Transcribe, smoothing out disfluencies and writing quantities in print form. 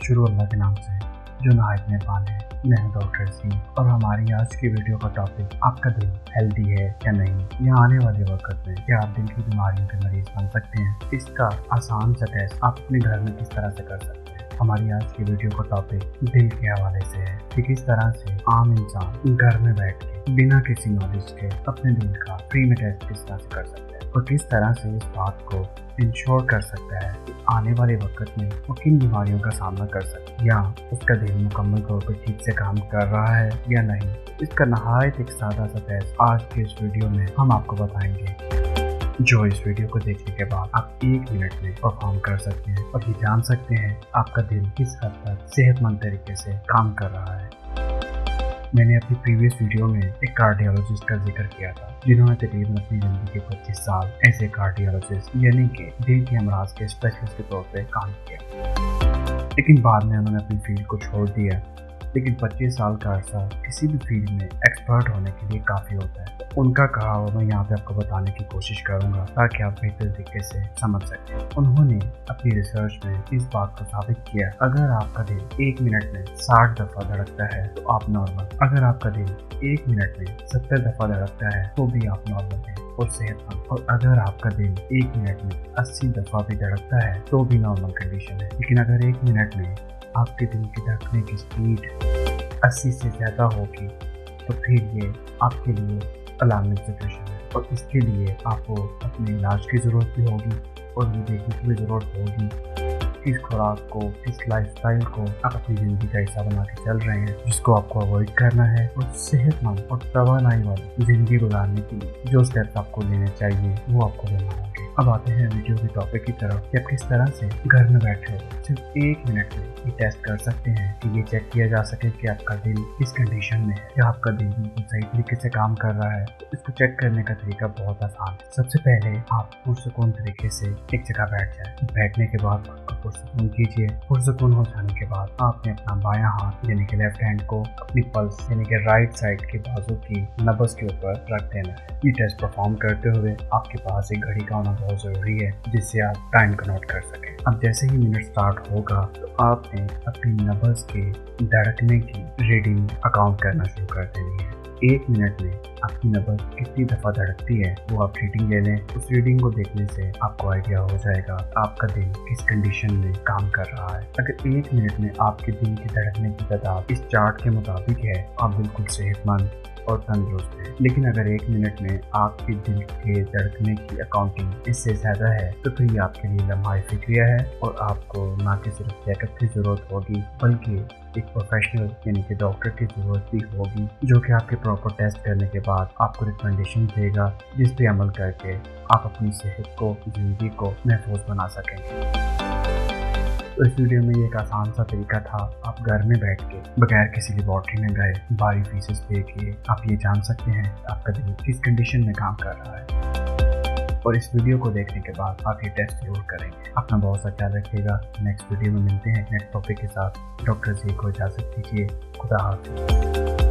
शुरू अल्लाह के नाम से जो नहायत मेहरबान है। मैं हूं डॉक्टर सिंह और हमारी आज की वीडियो का टॉपिक आपका दिल हेल्दी है या नहीं। यहाँ आने वाले वक्त में क्या आप दिल की बीमारियों के मरीज बन सकते हैं? इसका आसान सा टेस्ट आप अपने घर में किस तरह से कर सकते हैं। हमारी आज की वीडियो का टॉपिक दिल के हवाले से है कि किस तरह से आम इंसान घर में बैठ के बिना किसी नॉलेज के अपने दिल का फ्री में टेस्ट किस तरह से कर सकते हैं और किस तरह से इस बात को इंश्योर कर सकता है कि आने वाले वक्त में वो किन बीमारियों का सामना कर सकता है या उसका दिल मुकम्मल तौर पर ठीक से काम कर रहा है या नहीं। इसका नहायत एक सादा सा टेस्ट आज के इस वीडियो में हम आपको बताएंगे, जो इस वीडियो को देखने के बाद आप 1 मिनट में परफॉर्म कर सकते हैं और ये जान सकते हैं आपका दिल किस हद तक सेहतमंद तरीके से काम कर रहा है। मैंने अपनी प्रीवियस वीडियो में एक कार्डियोलॉजिस्ट का जिक्र किया था जिन्होंने तकरीबन अपनी ज़िंदगी के 25 साल ऐसे कार्डियोलॉजिस्ट यानी कि दिल के अमराज के स्पेशलिस्ट के तौर पर काम किया, लेकिन बाद में उन्होंने अपनी फील्ड को छोड़ दिया। लेकिन 25 साल का अर्सा किसी भी फील्ड में एक्सपर्ट होने के लिए काफ़ी होता है। उनका कहा हुआ मैं यहाँ पे आपको बताने की कोशिश करूँगा ताकि आप बेहतर तरीके से समझ सकें। उन्होंने अपनी रिसर्च में इस बात को साबित किया, अगर आपका दिल 1 मिनट में 60 दफ़ा धड़कता है तो आप नॉर्मल, अगर आपका दिल 1 मिनट में 70 दफ़ा धड़कता है तो भी आप नॉर्मल हैं और सेहतमंद, और अगर आपका दिल 1 मिनट में 80 दफ़ा भी धड़कता है तो भी नॉर्मल कंडीशन है। लेकिन अगर 1 मिनट में आपके दिल की धड़कने की स्पीड 80 से ज़्यादा होगी तो फिर ये आपके लिए अलार्मिंग सिचुएशन है और इसके लिए आपको अपने इलाज की ज़रूरत भी होगी और ये देखने की भी ज़रूरत होगी किस खुराक को, किस लाइफस्टाइल को आप अपनी ज़िंदगी का हिस्सा बना के चल रहे हैं, जिसको आपको अवॉइड करना है और सेहतमंद और तवानाई वाली ज़िंदगी गुजारने के लिए जो स्टेप्स आपको लेने चाहिए वो आपको लेना होंगे। अब आते हैं वीडियो के टॉपिक की तरफ कि आप किस तरह से घर में बैठे हो सिर्फ 1 मिनट में ये टेस्ट कर सकते हैं कि ये चेक किया जा सके कि आपका दिल किस कंडीशन में है, क्या आपका दिल बिल्कुल सही तरीके से काम कर रहा है। तो इसको चेक करने का तरीका बहुत आसान है। सबसे पहले आप पुरसुकून तरीके से एक जगह बैठ जाए। बैठने के बाद पुरसुकून कीजिए। पुरसुकून हो जाने के बाद आपने अपना बायां हाथ यानी कि लेफ्ट हैंड को अपनी पल्स यानी कि राइट साइड के बाजू की नब्ज के ऊपर रख देना है। ये टेस्ट परफॉर्म करते हुए आपके पास एक घड़ी का होना बहुत जरूरी है जिससे आप टाइम को नोट कर सकें। अब जैसे ही मिनट स्टार्ट होगा तो आपने अपनी नब्ज के धड़कने की रीडिंग अकाउंट करना शुरू कर देनी है। 1 मिनट में आपकी नब्ज कितनी दफ़ा धड़कती है वो आप रीडिंग ले लें। उस रीडिंग को देखने से आपको आइडिया हो जाएगा आपका दिल किस कंडीशन में काम कर रहा है। अगर 1 मिनट में आपके दिल की धड़कने की तादाद इस चार्ट के मुताबिक है आप बिल्कुल सेहतमंद और तंदुरुस्त है। लेकिन अगर 1 मिनट में आपके दिल के धड़कने की अकाउंटिंग इससे ज़्यादा है तो फिर ये आपके लिए लम्हा फिक्रिया है और आपको ना कि सिर्फ चेकअप की ज़रूरत होगी बल्कि एक प्रोफेशनल यानी कि डॉक्टर की ज़रूरत भी होगी जो कि आपके प्रॉपर टेस्ट करने के बाद आपको रिकमेंडेशन देगा जिस पे अमल करके आप अपनी सेहत को, ज़िंदगी को महफूज बना सकेंगे। तो इस वीडियो में ये एक आसान सा तरीका था, आप घर में बैठ के बगैर किसी लेबॉर्ट्री में गए बारी फीसेस पे किए आप ये जान सकते हैं आपका दिल किस कंडीशन में काम कर रहा है। और इस वीडियो को देखने के बाद आप ये टेस्ट जरूर करेंगे। अपना बहुत सा ख्याल रखिएगा। नेक्स्ट वीडियो में मिलते हैं नेक्स्ट टॉपिक के साथ। डॉक्टर जी को इजाज़त दीजिए। खुदा हाफिज़।